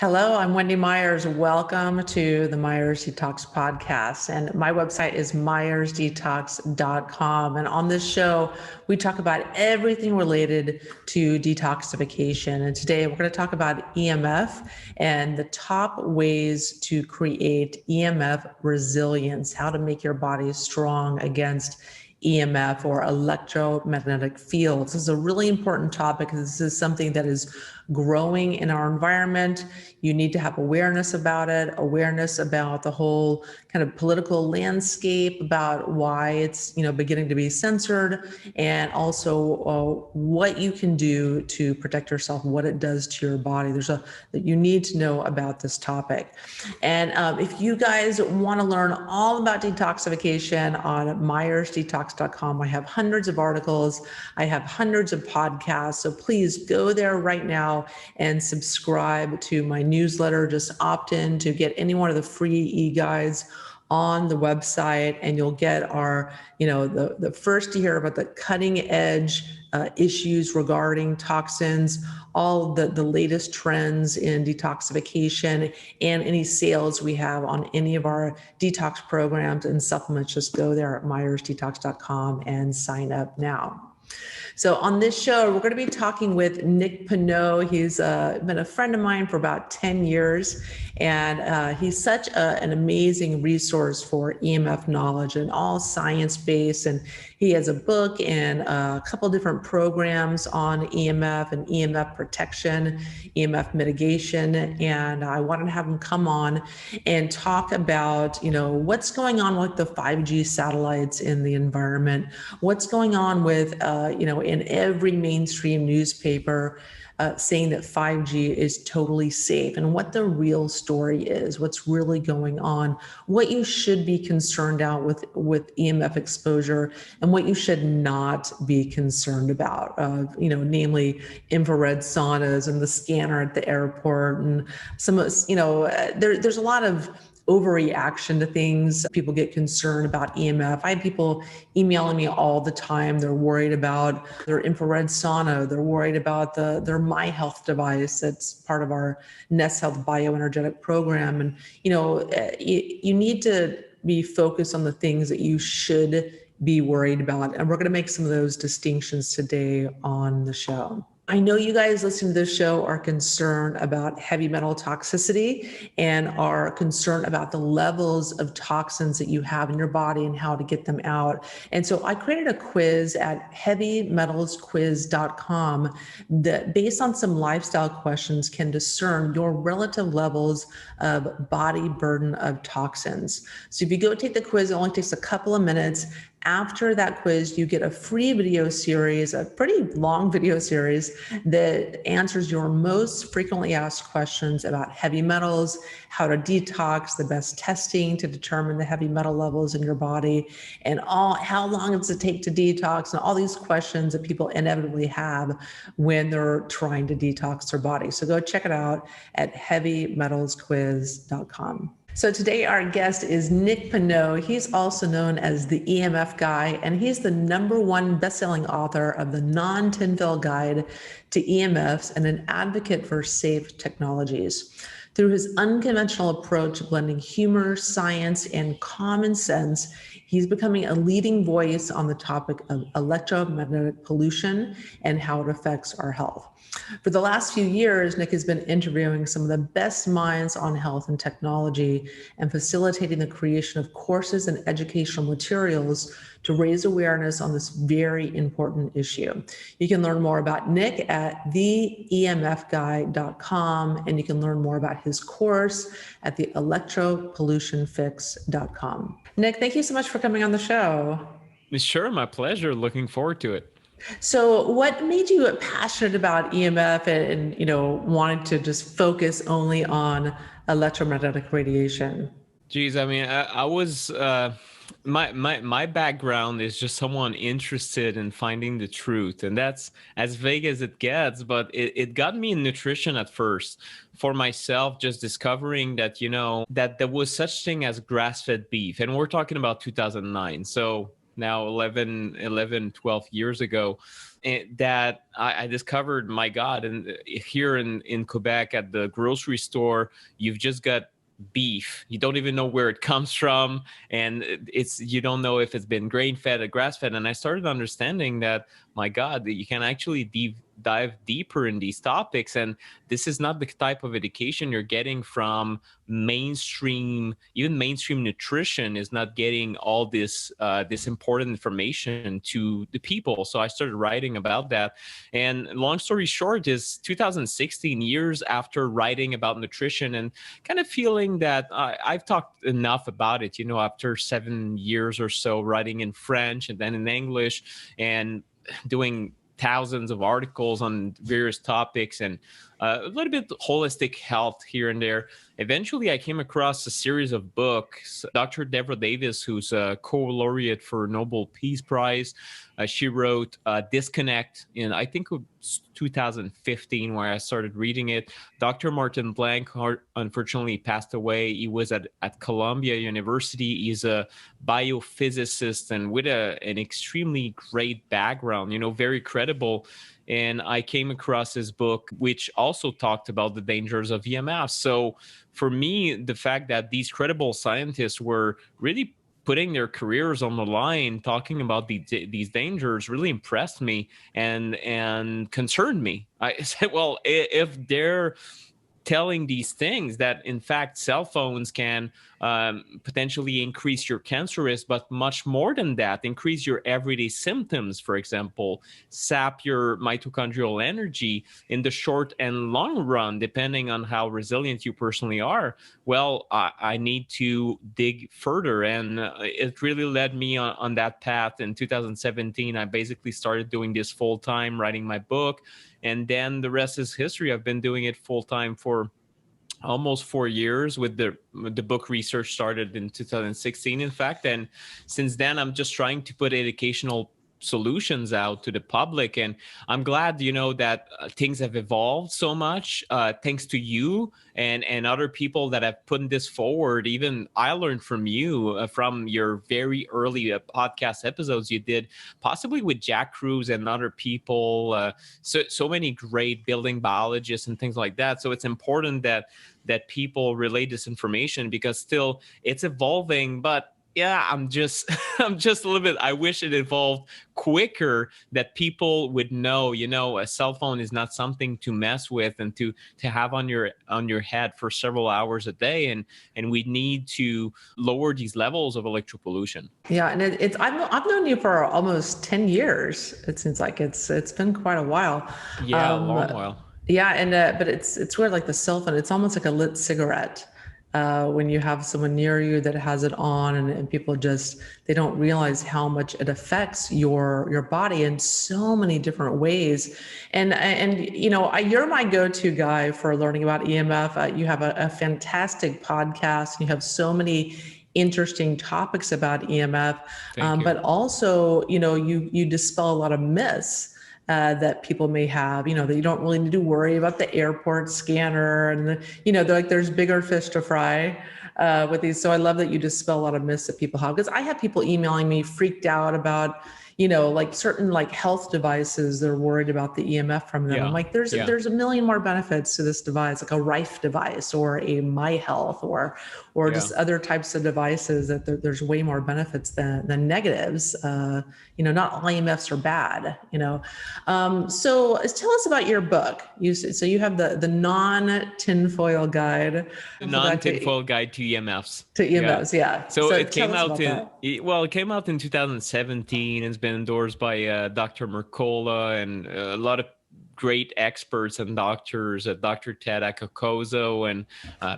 Hello, I'm Wendy Myers. Welcome to the Myers Detox Podcast. And my website is myersdetox.com. And on this show, we talk about everything related to detoxification. And today we're going to talk about EMF and the top ways to create EMF resilience, how to make your body strong against EMF or electromagnetic fields. This is a really important topic. This is something that is growing in our environment. You need to have awareness about it, awareness about the whole kind of political landscape, about why it's beginning to be censored, and also what you can do to protect yourself, what it does to your body. That you need to know about this topic. And if you guys want to learn all about detoxification on myersdetox.com, I have hundreds of articles, I have hundreds of podcasts, so please go there right now and subscribe to my newsletter. Just opt in to get any one of the free e-guides on the website, and you'll get our, the first to hear about the cutting edge issues regarding toxins, all the latest trends in detoxification, and any sales we have on any of our detox programs and supplements. Just go there at myersdetox.com and sign up now. So on this show, we're going to be talking with Nick Pineault. He's been a friend of mine for about 10 years, and he's such an amazing resource for EMF knowledge and all science-based. And he has a book and a couple different programs on EMF and EMF protection, EMF mitigation. And I wanted to have him come on and talk about, what's going on with the 5G satellites in the environment, what's going on with, in every mainstream newspaper saying that 5G is totally safe, and what the real story is, what's really going on, what you should be concerned about with EMF exposure, and what you should not be concerned about, namely infrared saunas and the scanner at the airport, and there's a lot of overreaction to things. People get concerned about EMF. I have people emailing me all the time. They're worried about their infrared sauna. They're worried about their My Health device that's part of our Nest Health bioenergetic program. And, you need to be focused on the things that you should be worried about. And we're going to make some of those distinctions today on the show. I know you guys listening to this show are concerned about heavy metal toxicity and are concerned about the levels of toxins that you have in your body and how to get them out. And so I created a quiz at heavymetalsquiz.com that, based on some lifestyle questions, can discern your relative levels of body burden of toxins. So if you go take the quiz, it only takes a couple of minutes. After that quiz, you get a free video series, a pretty long video series that answers your most frequently asked questions about heavy metals, how to detox, the best testing to determine the heavy metal levels in your body, and how long does it take to detox, and all these questions that people inevitably have when they're trying to detox their body. So go check it out at heavymetalsquiz.com. So today our guest is Nick Pineault. He's also known as the EMF Guy, and he's the #1 bestselling author of the Non-Tinfoil Guide to EMFs and an advocate for safe technologies. Through his unconventional approach, blending humor, science, and common sense, he's becoming a leading voice on the topic of electromagnetic pollution and how it affects our health. For the last few years, Nick has been interviewing some of the best minds on health and technology and facilitating the creation of courses and educational materials to raise awareness on this very important issue. You can learn more about Nick at theemfguy.com, and you can learn more about his course at the electro-pollutionfix.com. Nick, thank you so much for coming on the show. Sure, my pleasure. Looking forward to it. So what made you passionate about EMF and wanted to just focus only on electromagnetic radiation? Geez, I mean, I was my background is just someone interested in finding the truth, and that's as vague as it gets. But it got me in nutrition at first for myself, just discovering that that there was such thing as grass-fed beef, and we're talking about 2009. So now 12 years ago, that I discovered, my God, and here in Quebec at the grocery store, you've just got beef. You don't even know where it comes from, and you don't know if it's been grain fed or grass fed. And I started understanding that, my God, that you can actually dive deeper in these topics, and this is not the type of education you're getting from mainstream. Even mainstream nutrition is not getting all this important information to the people. So I started writing about that, and long story short is 2016, years after writing about nutrition and kind of feeling that I've talked enough about it, after 7 years or so writing in French and then in English and doing thousands of articles on various topics and a little bit holistic health here and there. Eventually, I came across a series of books. Dr. Deborah Davis, who's a co-laureate for Nobel Peace Prize, she wrote Disconnect in, I think, 2015, where I started reading it. Dr. Martin Blank unfortunately passed away. He was at Columbia University. He's a biophysicist and with an extremely great background, very credible. And I came across his book, which also talked about the dangers of EMF. So for me, the fact that these credible scientists were really putting their careers on the line, talking about these dangers, really impressed me and concerned me. I said, well, if they're telling these things, that in fact cell phones can potentially increase your cancer risk, but much more than that, increase your everyday symptoms, for example, sap your mitochondrial energy in the short and long run, depending on how resilient you personally are. Well, I need to dig further. And it really led me on that path. In 2017, I basically started doing this full time, writing my book. And then the rest is history. I've been doing it full time for almost 4 years. With the book research started in 2016, in fact. And since then, I'm just trying to put educational solutions out to the public. And I'm glad, that things have evolved so much, thanks to you and other people that have put this forward. Even I learned from you, from your very early podcast episodes you did, possibly with Jack Cruz and other people, so many great building biologists and things like that. So it's important that people relay this information, because still it's evolving. But yeah, I'm just a little bit, I wish it evolved quicker, that people would know, a cell phone is not something to mess with and to have on your head for several hours a day. And we need to lower these levels of electro-pollution. Yeah, and I've known you for almost 10 years. It seems like it's been quite a while. Yeah, a long while. Yeah, and but it's weird, like the cell phone. It's almost like a lit cigarette. When you have someone near you that has it on, and people they don't realize how much it affects your body in so many different ways. And you're my go-to guy for learning about EMF. You have a fantastic podcast. You have so many interesting topics about EMF, but also, you dispel a lot of myths that people may have, that you don't really need to worry about the airport scanner, and they're like, there's bigger fish to fry with these. So I love that you dispel a lot of myths that people have, because I have people emailing me freaked out about like certain like health devices. They're worried about the EMF from them. Yeah. I'm like, there's a million more benefits to this device, like a Rife device or a My Health or just other types of devices, that there's way more benefits than negatives. Not all EMFs are bad, So tell us about your book. So you have the non-tinfoil guide. The non-tinfoil guide to EMFs. To EMFs, yeah. So it came out it came out in 2017. It's been endorsed by Dr. Mercola and a lot of great experts and doctors, Dr. Ted Akakozo and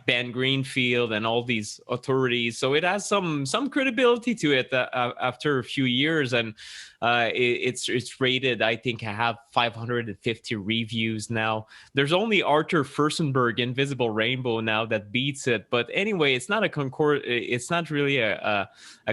Ben Greenfield and all these authorities. So it has some credibility to it after a few years. And it's rated, I think I have 550 reviews now. There's only Arthur Furstenberg, Invisible Rainbow, now that beats it. But anyway, it's not it's not really a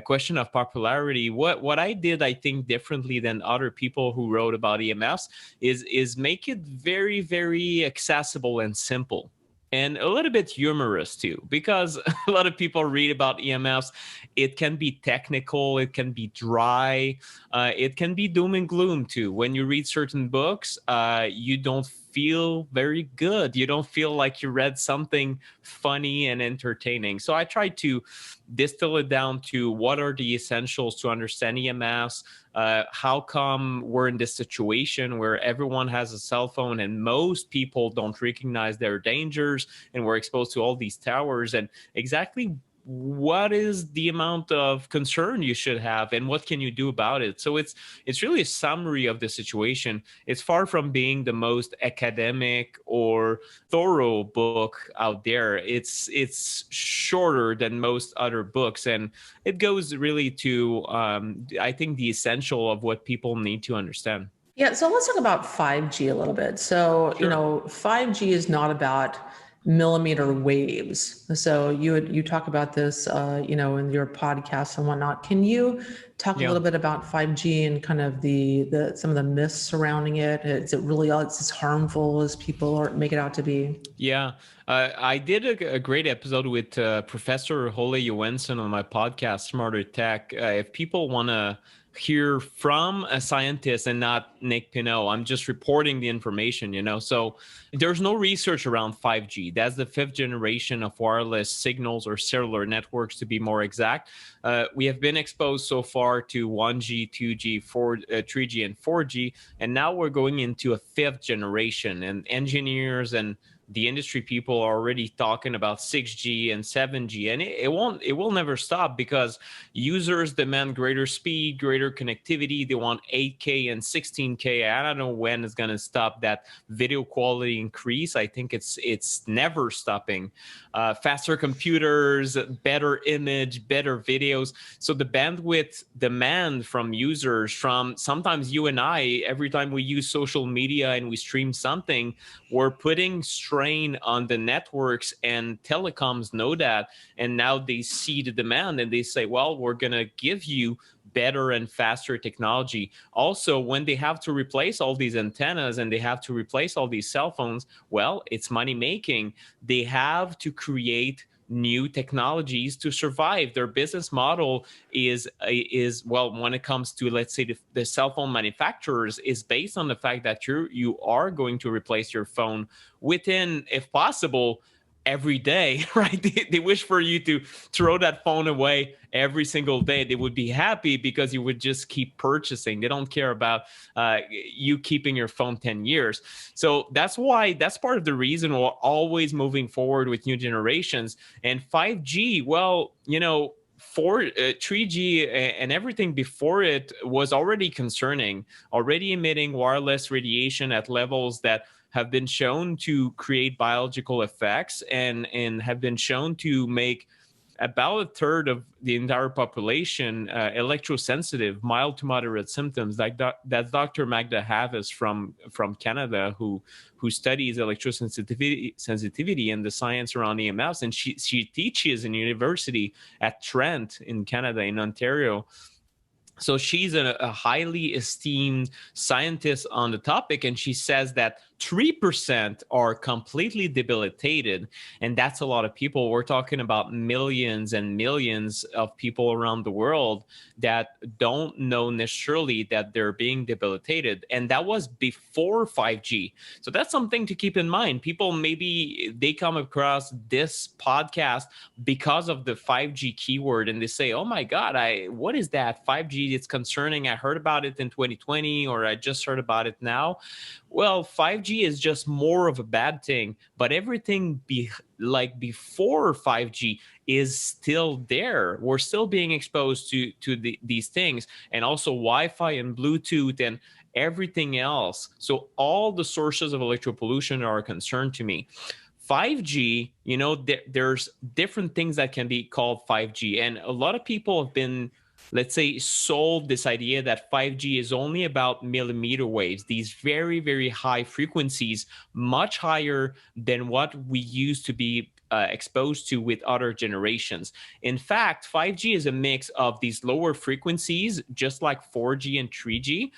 question of popularity. What I did, I think, differently than other people who wrote about EMFs is make it very, very accessible and simple. and a little bit humorous too, because a lot of people read about EMFs. It can be technical, it can be dry, it can be doom and gloom too. When you read certain books, you don't feel very good. You don't feel like you read something funny and entertaining. So I try to distill it down to what are the essentials to understand EMFs. How come we're in this situation where everyone has a cell phone and most people don't recognize their dangers, and we're exposed to all these towers, and exactly what is the amount of concern you should have and what can you do about it. So it's really a summary of the situation. It's far from being the most academic or thorough book out there. It's shorter than most other books, and it goes really to I think the essential of what people need to understand. Yeah, so let's talk about 5G a little bit. So, Sure. 5G is not about millimeter waves. So you talk about this, in your podcast and whatnot. Can you talk a Yeah. little bit about 5G and kind of the some of the myths surrounding it? Is it really it's as harmful as people make it out to be? Yeah, I did a great episode with Professor Hole Johansson on my podcast, Smarter Tech. If people want to hear from a scientist and not Nick Pineault, I'm just reporting the information, So there's no research around 5G. That's the fifth generation of wireless signals or cellular networks, to be more exact. We have been exposed so far to 1G, 2G, 3G, and 4G, and now we're going into a fifth generation. And engineers and the industry people are already talking about 6G and 7G, and it will never stop because users demand greater speed, greater connectivity. They want 8K and 16K. I don't know when it's going to stop that video quality increase. I think it's never stopping. Faster computers, better image, better videos. So the bandwidth demand from users, from sometimes you and I, every time we use social media and we stream something, we're putting strain on the networks, and telecoms know that. And now they see the demand and they say, well, we're going to give you better and faster technology. Also, when they have to replace all these antennas and they have to replace all these cell phones, well, it's money making. They have to create new technologies to survive. Their business model is well, when it comes to, let's say, the cell phone manufacturers, is based on the fact that you are going to replace your phone within, if possible, every day, right? They wish for you to throw that phone away every single day. They would be happy because you would just keep purchasing. They don't care about you keeping your phone 10 years. So that's part of the reason we're always moving forward with new generations. And 5G, well, 3G and everything before it was already concerning, already emitting wireless radiation at levels that have been shown to create biological effects, and have been shown to make about a third of the entire population electrosensitive, mild to moderate symptoms. Like that's Dr. Magda Havis from Canada, who studies electrosensitivity and the science around EMFs, and she teaches in university at Trent in Canada, in Ontario. So she's a highly esteemed scientist on the topic, and she says that 3% are completely debilitated, and that's a lot of people. We're talking about millions and millions of people around the world that don't know necessarily that they're being debilitated, and that was before 5G. So that's something to keep in mind. People, maybe they come across this podcast because of the 5G keyword, and they say, oh my God, what is that 5G? It's concerning. I heard about it in 2020, or I just heard about it now. Well, 5G is just more of a bad thing, but everything before 5G is still there. We're still being exposed to these things, and also Wi-Fi and Bluetooth and everything else. So all the sources of electro-pollution are a concern to me. 5G, there's different things that can be called 5G, and a lot of people have been, let's say, sold this idea that 5G is only about millimeter waves, these very, very high frequencies, much higher than what we used to be exposed to with other generations. In fact, 5G is a mix of these lower frequencies, just like 4G and 3G,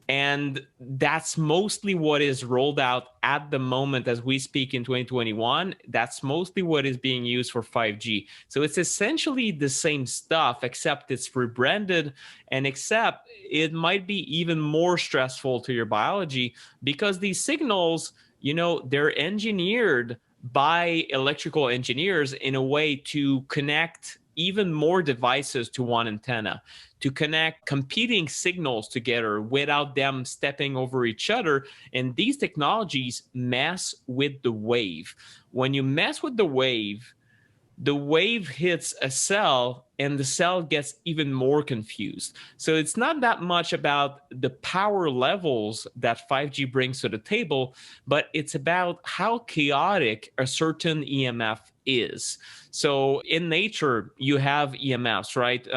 And that's mostly what is rolled out at the moment as we speak in 2021. That's mostly what is being used for 5G. So it's essentially the same stuff, except it's rebranded, and except it might be even more stressful to your biology, because these signals, you know, they're engineered by electrical engineers in a way to connect even more devices to one antenna, to connect competing signals together without them stepping over each other. And these technologies mess with the wave. When you mess with the wave hits a cell and the cell gets even more confused. So it's not that much about the power levels that 5G brings to the table, but it's about how chaotic a certain EMF is. So in nature, you have EMFs, right?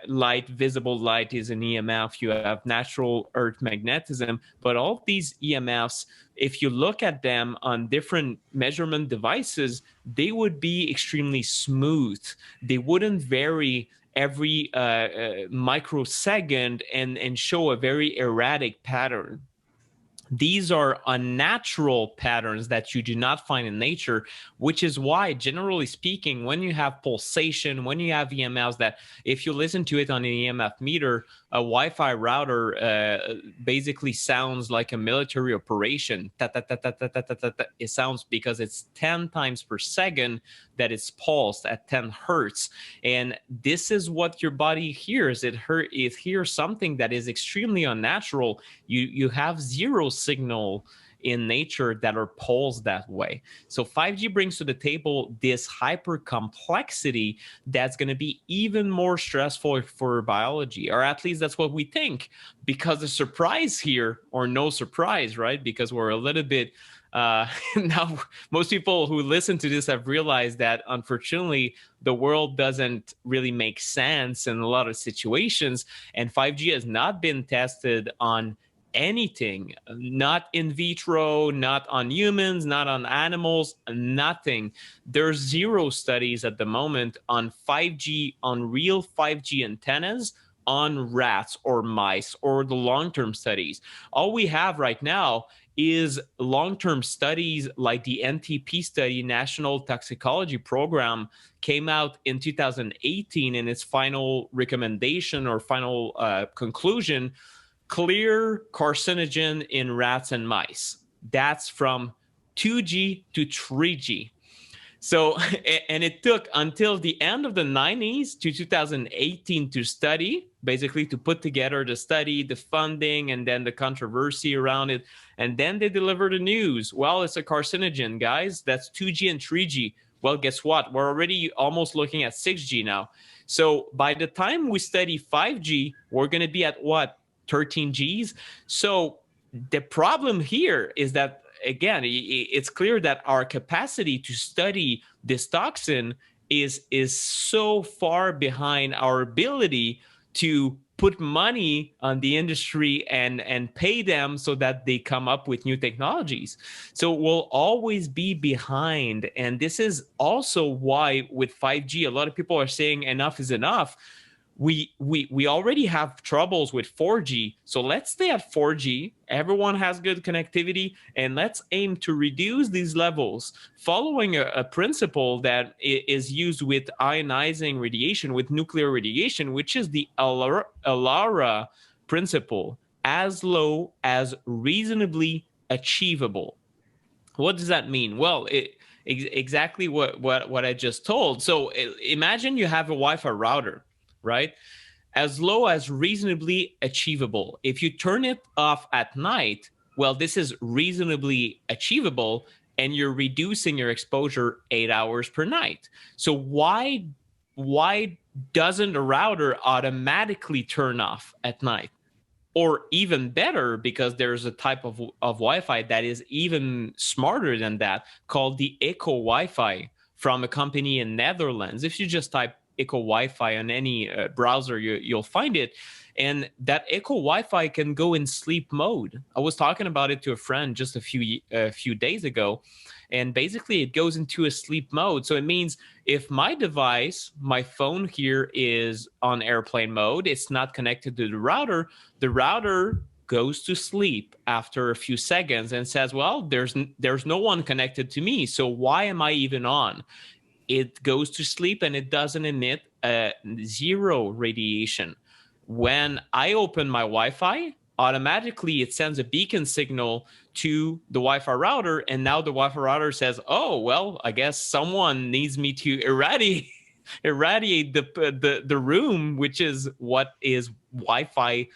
Light, visible light is an EMF. You have natural earth magnetism, but all of these EMFs, if you look at them on different measurement devices, they would be extremely smooth. They wouldn't vary every microsecond and show a very erratic pattern. These are unnatural patterns that you do not find in nature, which is why, generally speaking, when you have pulsation, when you have EMFs, that if you listen to it on an EMF meter, a Wi-Fi router basically sounds like a military operation. It sounds because it's 10 times per second that it's pulsed at 10 hertz. And this is what your body hears. It hears something that is extremely unnatural. You have zero signal in nature that are pulsed that way. So 5G brings to the table this hyper complexity that's going to be even more stressful for biology, or at least that's what we think, because the surprise here, or no surprise, right? Because we're a little bit now, most people who listen to this have realized that unfortunately the world doesn't really make sense in a lot of situations, and 5G has not been tested on anything, not in vitro, not on humans, not on animals, nothing. There's zero studies at the moment on 5G, on real 5G antennas, on rats or mice, or the long-term studies. All we have right now is long-term studies like the NTP study, National Toxicology Program, came out in 2018 in its final recommendation or final conclusion: clear carcinogen in rats and mice. That's from 2G to 3G. So, and it took until the end of the 90s to 2018 to study, basically to put together the study, the funding, and then the controversy around it. And then they deliver the news. Well, it's a carcinogen, guys. That's 2G and 3G. Well, guess what? We're already almost looking at 6G now. So by the time we study 5G, we're going to be at what? 13 Gs. So the problem here is that, again, it's clear that our capacity to study this toxin is so far behind our ability to put money on the industry and pay them so that they come up with new technologies. So we'll always be behind. And this is also why with 5G, a lot of people are saying enough is enough. We already have troubles with 4G, so let's stay at 4G. Everyone has good connectivity, and let's aim to reduce these levels following a principle that is used with ionizing radiation, with nuclear radiation, which is the ALARA principle: as low as reasonably achievable. What does that mean? Well, exactly what I just told. So imagine you have a Wi-Fi router, right? As low as reasonably achievable. If you turn it off at night, well, this is reasonably achievable, and you're reducing your exposure 8 hours per night. So why doesn't a router automatically turn off at night? Or even better, because there's a type of Wi-Fi that is even smarter than that, called the Eco Wi-Fi, from a company in Netherlands. If you just type Eco Wi-Fi on any browser, you'll find it. And that Eco Wi-Fi can go in sleep mode. I was talking about it to a friend just a few days ago, and basically it goes into a sleep mode. So it means if my device, my phone here, is on airplane mode, it's not connected to the router goes to sleep after a few seconds and says, well, there's no one connected to me, so why am I even on? It goes to sleep and it doesn't emit zero radiation. When I open my Wi-Fi, automatically it sends a beacon signal to the Wi-Fi router, and now the Wi-Fi router says, oh, well, I guess someone needs me to irradiate the room, which is what is Wi-Fi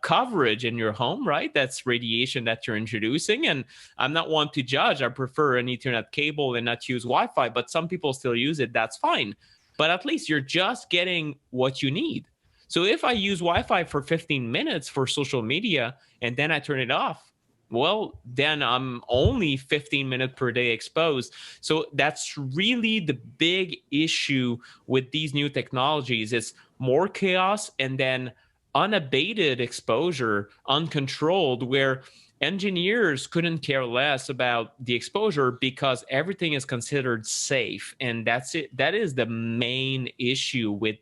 coverage in your home, right? That's radiation that you're introducing. And I'm not one to judge. I prefer an Ethernet cable and not use Wi-Fi, but some people still use it. That's fine. But at least you're just getting what you need. So if I use Wi-Fi for 15 minutes for social media and then I turn it off, well, then I'm only 15 minutes per day exposed. So that's really the big issue with these new technologies. It's more chaos and then unabated exposure, uncontrolled, where engineers couldn't care less about the exposure because everything is considered safe. And that's it. That is the main issue with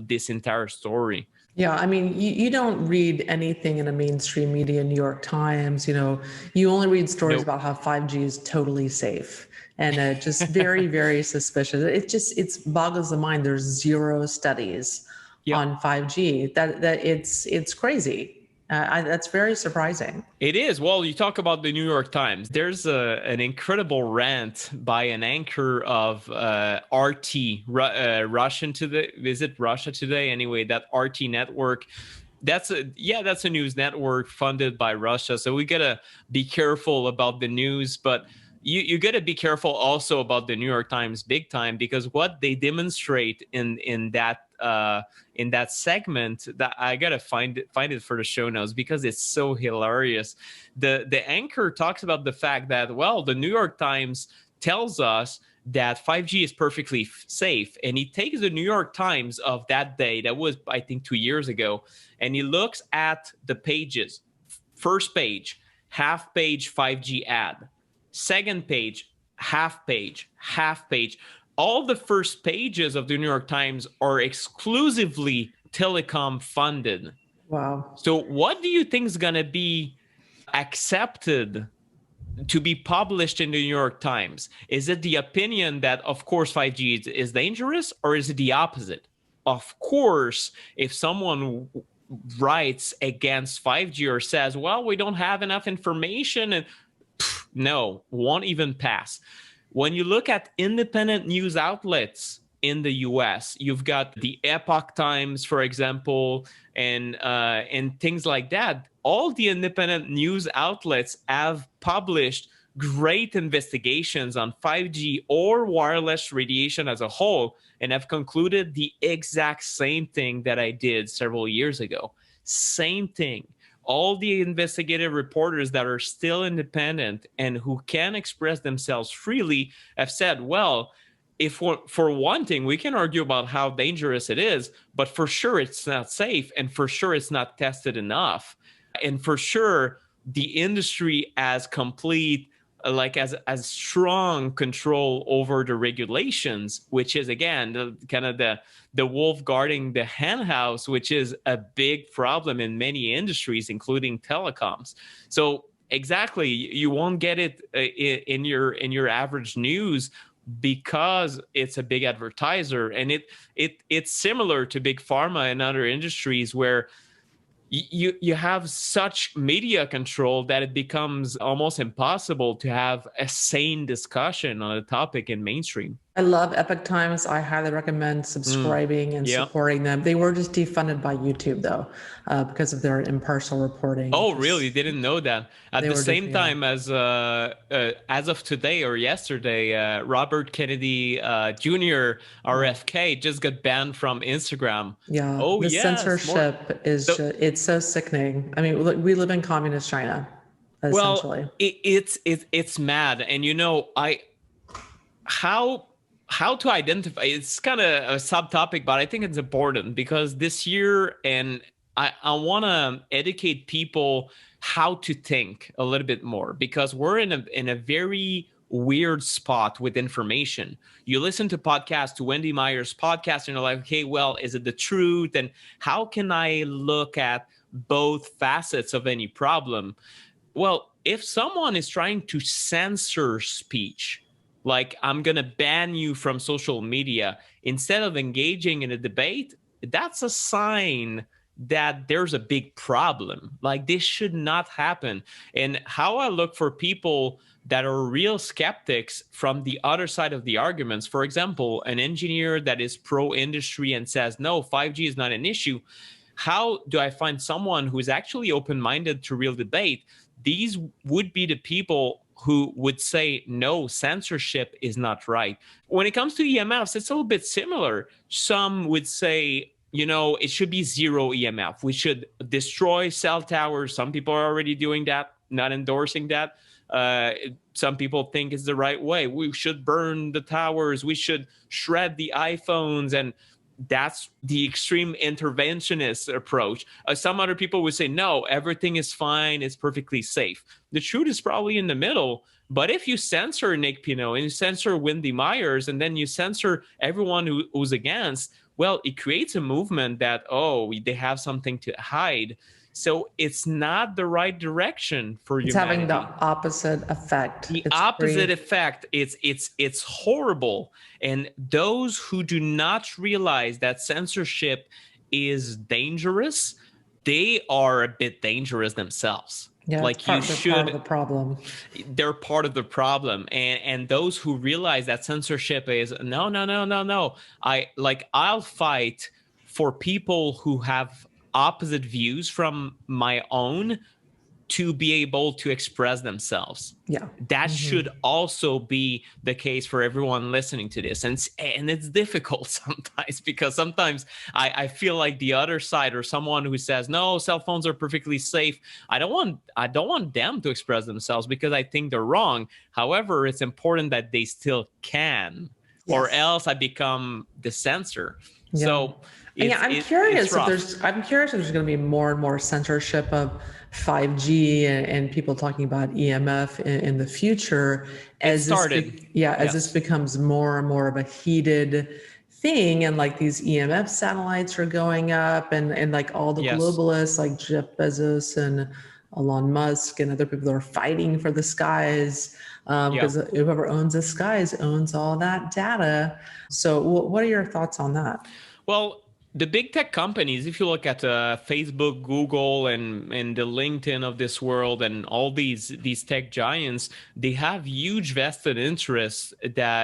this entire story. Yeah, I mean, you don't read anything in a mainstream media, New York Times, you only read stories about how 5G is totally safe and just very, very suspicious. It boggles the mind. There's zero studies on 5G. That it's crazy. That's very surprising. It is. Well, you talk about the New York Times. There's an incredible rant by an anchor of RT, Russian Today. Is it Russia Today? Anyway, that RT network. That's a news network funded by Russia. So we gotta be careful about the news, but you gotta be careful also about the New York Times big time, because what they demonstrate in that segment, that I gotta find it for the show notes because it's so hilarious. The anchor talks about the fact that, well, the New York Times tells us that 5G is perfectly safe, and he takes the New York Times of that day, that was I think 2 years ago, and he looks at the pages. First page, half page 5G ad. Second page, half page. All the first pages of the New York Times are exclusively telecom funded. Wow. So what do you think is going to be accepted to be published in the New York Times? Is it the opinion that, of course, 5G is dangerous, or is it the opposite? Of course, if someone writes against 5G or says, well, we don't have enough information, and no, won't even pass. When you look at independent news outlets in the US, you've got the Epoch Times, for example, and things like that. All the independent news outlets have published great investigations on 5G or wireless radiation as a whole, and have concluded the exact same thing that I did several years ago. Same thing. All the investigative reporters that are still independent and who can express themselves freely have said, well, if for one thing, we can argue about how dangerous it is, but for sure it's not safe, and for sure it's not tested enough. And for sure, the industry has complete, as strong control over the regulations, which is, again, the wolf guarding the hen house, which is a big problem in many industries, including telecoms. So exactly, you won't get it in your average news because it's a big advertiser. And it's similar to big pharma and other industries where you have such media control that it becomes almost impossible to have a sane discussion on a topic in mainstream. I love Epoch Times. I highly recommend subscribing and supporting them. They were just defunded by YouTube, though, because of their impartial reporting. Oh, really? Didn't know that. At the same time as of today or yesterday, Robert Kennedy Jr., RFK, just got banned from Instagram. Yeah. Oh, the censorship is it's so sickening. I mean, we live in communist China, essentially. Well, it's mad, and how to identify, it's kind of a subtopic, but I think it's important because this year, and I want to educate people how to think a little bit more, because we're in a very weird spot with information. You listen to podcasts, to Wendy Meyer's podcast, and you're like, okay, well, is it the truth? And how can I look at both facets of any problem. Well, if someone is trying to censor speech, like I'm going to ban you from social media instead of engaging in a debate, that's a sign that there's a big problem. Like this should not happen. And how I look for people that are real skeptics from the other side of the arguments, for example, an engineer that is pro-industry and says, no, 5G is not an issue. How do I find someone who is actually open-minded to real debate? These would be the people who would say, no, censorship is not right. When it comes to EMFs, it's a little bit similar. Some would say, you know, it should be zero EMF. We should destroy cell towers. Some people are already doing that, not endorsing that. Some people think it's the right way. We should burn the towers. We should shred the iPhones. And that's the extreme interventionist approach. Some other people would say, no, everything is fine. It's perfectly safe. The truth is probably in the middle. But if you censor Nick Pineault and you censor Wendy Myers and then you censor everyone who's against, well, it creates a movement that, oh, they have something to hide. So it's not the right direction for humanity. It's having the opposite effect. The opposite effect. It's horrible. And those who do not realize that censorship is dangerous, they are a bit dangerous themselves. Yeah, like you should. Part of the problem. They're part of the problem. And those who realize that censorship is no. I'll fight for people who have opposite views from my own to be able to express themselves. Yeah. That should also be the case for everyone listening to this. And it's difficult sometimes because sometimes I feel like the other side or someone who says, no, cell phones are perfectly safe. I don't want them to express themselves because I think they're wrong. However, it's important that they still can, or else I become the censor. Yeah. So I'm curious if there's going to be more and more censorship of 5G and people talking about EMF in the future as this becomes more and more of a heated thing, and like these EMF satellites are going up, and like all the globalists like Jeff Bezos and Elon Musk and other people are fighting for the skies because whoever owns the skies owns all that data. So what are your thoughts on that? Well, the big tech companies, if you look at Facebook, Google, and the LinkedIn of this world, and all these tech giants, they have huge vested interests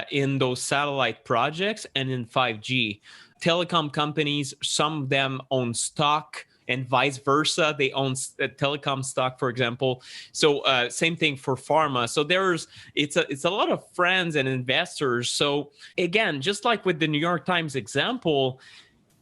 in those satellite projects and in 5G. Telecom companies, some of them own stock, and vice versa. They own telecom stock, for example. So same thing for pharma. So it's a lot of friends and investors. So again, just like with the New York Times example,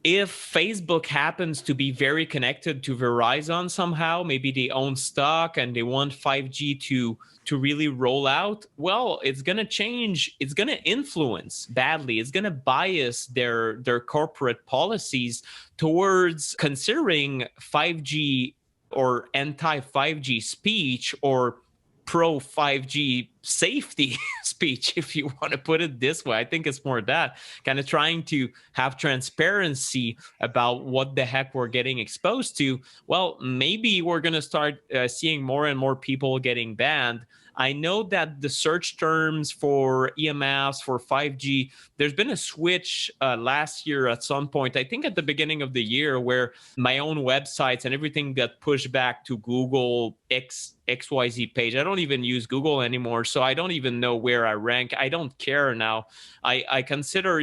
if Facebook happens to be very connected to Verizon somehow, maybe they own stock and they want 5G to really roll out, well, it's going to change. It's going to influence badly. It's going to bias their corporate policies towards considering 5G or anti-5G speech or pro-5G safety speech, if you want to put it this way. I think it's more that kind of trying to have transparency about what the heck we're getting exposed to. Well, maybe we're going to start seeing more and more people getting banned. I know that the search terms for EMFs, for 5G, there's been a switch last year at some point, I think at the beginning of the year, where my own websites and everything got pushed back to Google XYZ page. I don't even use Google anymore, so I don't even know where I rank. I don't care now. I consider,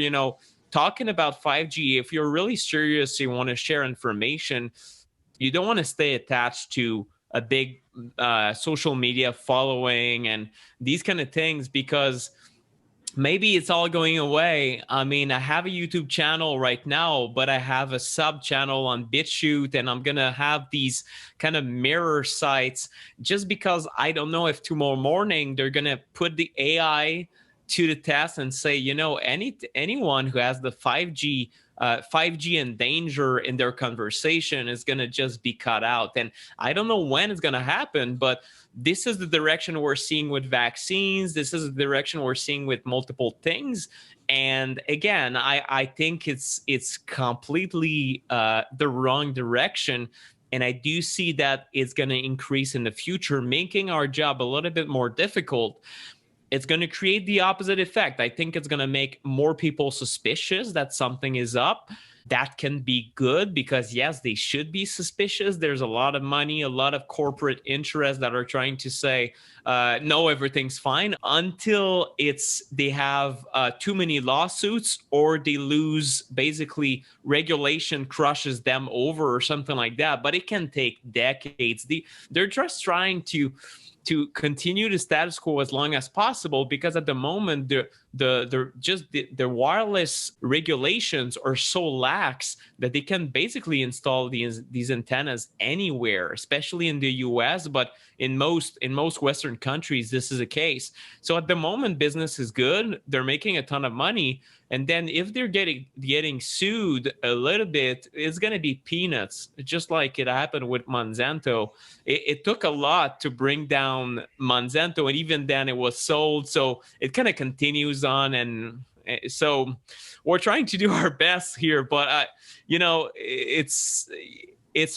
talking about 5G, if you're really serious, you want to share information, you don't want to stay attached to a big social media following and these kind of things, because maybe it's all going away. I mean, I have a YouTube channel right now, but I have a sub channel on BitChute, and I'm going to have these kind of mirror sites just because I don't know if tomorrow morning they're going to put the AI to the test and say, anyone who has the 5G in danger in their conversation is going to just be cut out. And I don't know when it's going to happen, but this is the direction we're seeing with vaccines. This is the direction we're seeing with multiple things. And again, I think it's completely the wrong direction. And I do see that it's going to increase in the future, making our job a little bit more difficult. It's going to create the opposite effect. I think it's going to make more people suspicious that something is up. That can be good because, yes, they should be suspicious. There's a lot of money, a lot of corporate interests that are trying to say, no, everything's fine, until they have too many lawsuits, or they lose, basically regulation crushes them over or something like that. But it can take decades. They're just trying to continue the status quo as long as possible, because at the moment the wireless regulations are so lax that they can basically install these antennas anywhere, especially in the US, but in most Western countries this is the case. So at the moment business is good, they're making a ton of money, and then if they're getting sued a little bit, it's going to be peanuts, just like it happened with Monsanto. It took a lot to bring down Monsanto, and even then it was sold. So it kind of continues on. And so we're trying to do our best here, but it's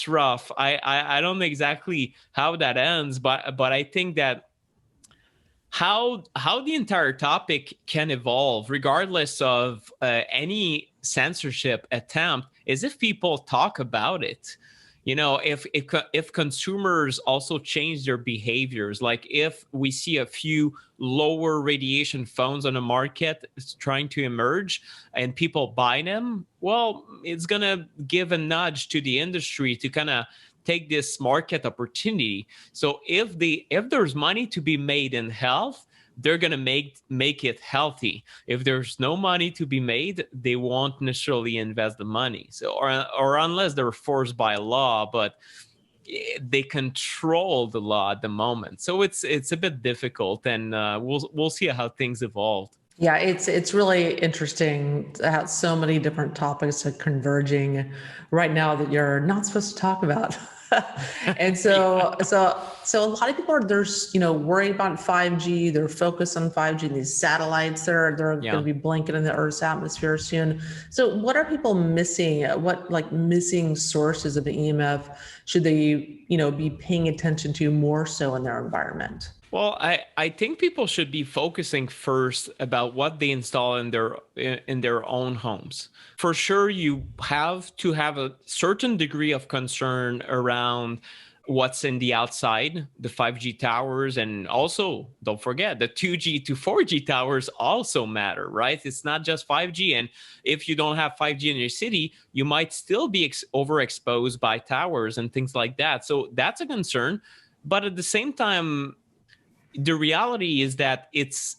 rough. I don't know exactly how that ends, but I think that how the entire topic can evolve, regardless of any censorship attempt, is if people talk about it. If consumers also change their behaviors, like if we see a few lower radiation phones on the market trying to emerge and people buy them, well, it's going to give a nudge to the industry to kind of take this market opportunity. So if there's money to be made in health, they're going to make it healthy. If there's no money to be made, they won't necessarily invest the money. So, or unless they're forced by law, but they control the law at the moment. So it's a bit difficult, and we'll see how things evolve. Yeah, it's really interesting how so many different topics are converging right now that you're not supposed to talk about. And so a lot of people are worried about 5G. They're focused on 5G and these satellites they're going to be blanketing the Earth's atmosphere soon. So what are people missing? What missing sources of the EMF should they be paying attention to more so in their environment? Well, I think people should be focusing first about what they install in their own homes. For sure, you have to have a certain degree of concern around what's in the outside, the 5G towers, and also don't forget the 2G to 4G towers also matter, right? It's not just 5G. And if you don't have 5G in your city, you might still be overexposed by towers and things like that. So that's a concern. But at the same time, the reality is that it's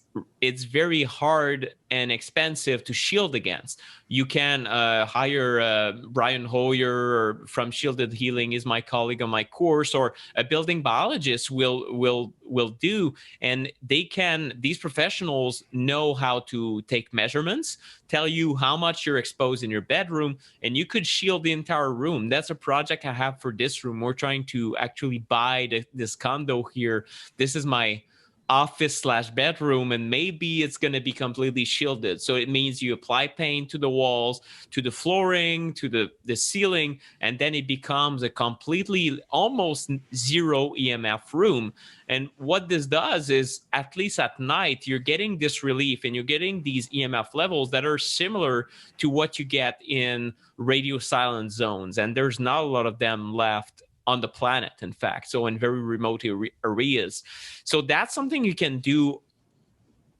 very hard and expensive to shield against. You can hire Brian Hoyer from Shielded Healing, is my colleague on my course, or a building biologist will do, and these professionals know how to take measurements, tell you how much you're exposed in your bedroom, and you could shield the entire room. That's a project I have for this room. We're trying to actually buy this condo here. This is my office/bedroom, and maybe it's going to be completely shielded. So it means you apply paint to the walls, to the flooring, to the ceiling, and then it becomes a completely almost zero EMF room. And what this does is, at least at night, you're getting this relief and you're getting these EMF levels that are similar to what you get in radio silent zones. And there's not a lot of them left on the planet, in fact, so in very remote areas. So that's something you can do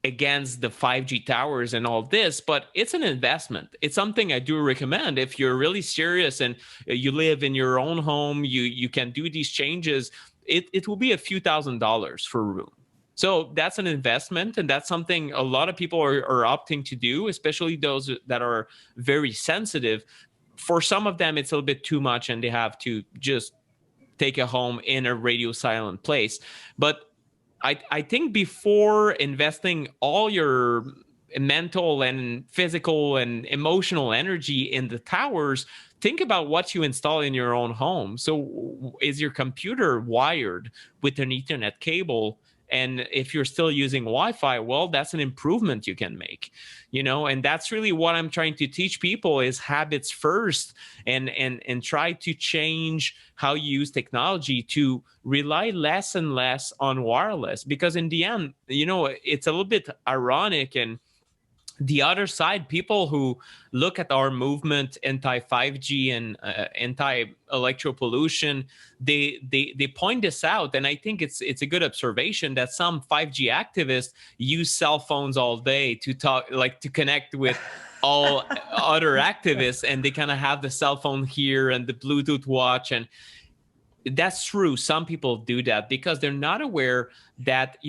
against the 5G towers and all this, but it's an investment. It's something I do recommend. If you're really serious and you live in your own home, you can do these changes. It will be a few $1,000s for a room. So that's an investment, and that's something a lot of people are opting to do, especially those that are very sensitive. For some of them, it's a little bit too much, and they have to just take a home in a radio silent place. But I think before investing all your mental and physical and emotional energy in the towers, think about what you install in your own home. So is your computer wired with an Ethernet cable? And if you're still using Wi-Fi, well, that's an improvement you can make, and that's really what I'm trying to teach people is habits first, and try to change how you use technology to rely less and less on wireless, because in the end, it's a little bit ironic. And the other side, people who look at our movement, anti-5G and anti-electro-pollution, they point this out, and I think it's a good observation that some 5G activists use cell phones all day to talk, like to connect with all other activists, and they kind of have the cell phone here and the Bluetooth watch. And that's true. Some people do that because they're not aware that,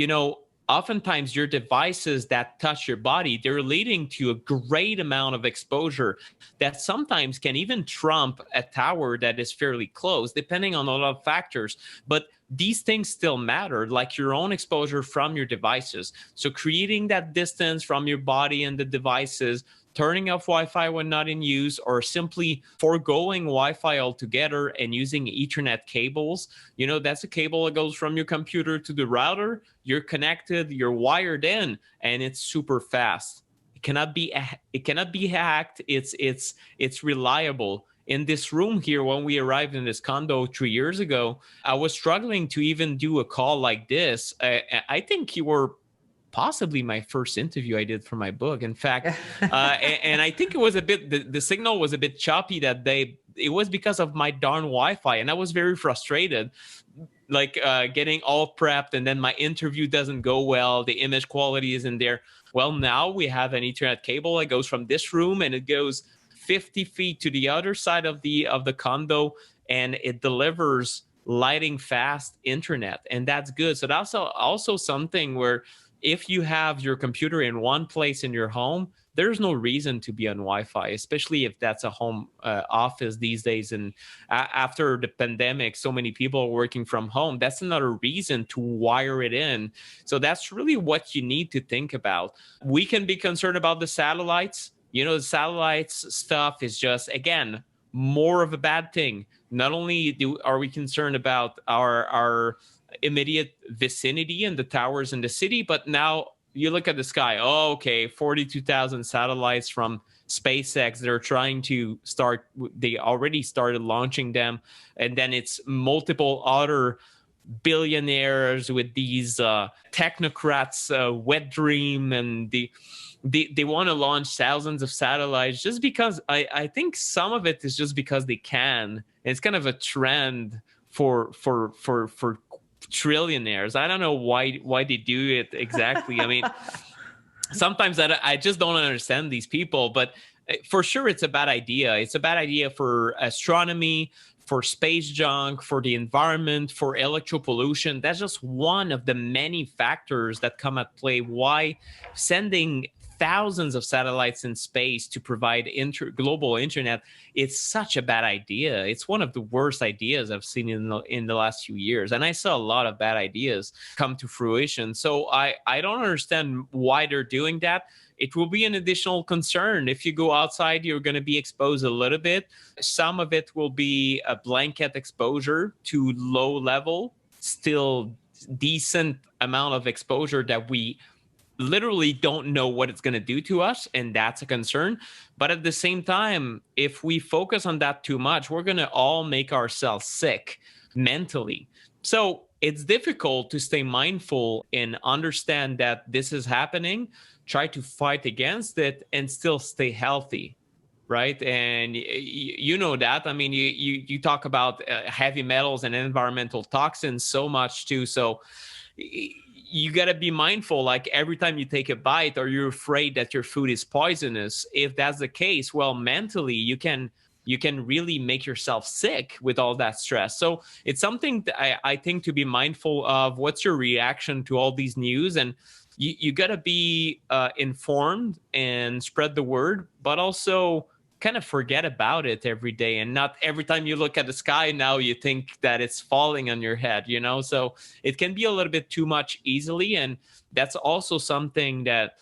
oftentimes your devices that touch your body, they're leading to a great amount of exposure that sometimes can even trump a tower that is fairly close, depending on a lot of factors. But these things still matter, like your own exposure from your devices. So creating that distance from your body and the devices, turning off Wi-Fi when not in use, or simply foregoing Wi-Fi altogether and using Ethernet cables. That's a cable that goes from your computer to the router. You're connected, you're wired in, and it's super fast. It cannot be hacked. It's reliable. In this room here, when we arrived in this condo 3 years ago, I was struggling to even do a call like this. I think you were possibly my first interview I did for my book. In fact, and I think it was a bit, the signal was a bit choppy that day. It was because of my darn Wi-Fi, and I was very frustrated, like getting all prepped, and then my interview doesn't go well. The image quality isn't there. Well, now we have an Ethernet cable that goes from this room, and it goes 50 feet to the other side of the condo, and it delivers lightning fast internet, and that's good. So that's also something where, if you have your computer in one place in your home, there's no reason to be on Wi-Fi, especially if that's a home office these days. And after the pandemic, so many people are working from home. That's another reason to wire it in. So that's really what you need to think about. We can be concerned about the satellites. The satellites stuff is just, again, more of a bad thing. Not only are we concerned about our immediate vicinity and the towers in the city, but now you look at the sky. Oh, okay, 42,000 satellites from SpaceX. They're trying to start. They already started launching them, and then it's multiple other billionaires with these technocrats wet dream, and they want to launch thousands of satellites just because. I think some of it is just because they can. It's kind of a trend for trillionaires. I don't know why they do it exactly. I mean, sometimes I just don't understand these people, but for sure it's a bad idea. It's a bad idea for astronomy, for space junk, for the environment, for electro-pollution. That's just one of the many factors that come at play. Why sending thousands of satellites in space to provide global internet, it's such a bad idea. It's one of the worst ideas I've seen in the last few years. And I saw a lot of bad ideas come to fruition. So I don't understand why they're doing that. It will be an additional concern. If you go outside, you're going to be exposed a little bit. Some of it will be a blanket exposure to low level, still decent amount of exposure that we literally don't know what it's going to do to us, and that's a concern. But at the same time, if we focus on that too much, we're going to all make ourselves sick mentally. So it's difficult to stay mindful and understand that this is happening, try to fight against it, and still stay healthy, right? And you know that. I mean, you talk about heavy metals and environmental toxins so much too. So you got to be mindful, like every time you take a bite, or you're afraid that your food is poisonous. If that's the case, well, mentally you can really make yourself sick with all that stress. So it's something that I think to be mindful of. What's your reaction to all these news? And you got to be informed and spread the word, but also kind of forget about it every day, and not every time you look at the sky now you think that it's falling on your head, so it can be a little bit too much easily. And that's also something that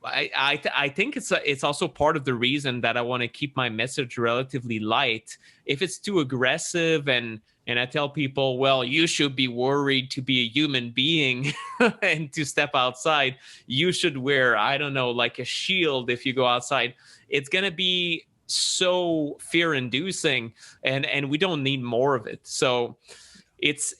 I think it's also part of the reason that I want to keep my message relatively light. If it's too aggressive and I tell people, well, you should be worried to be a human being and to step outside, you should wear, I don't know, like a shield if you go outside. It's going to be so fear inducing, and we don't need more of it. So it's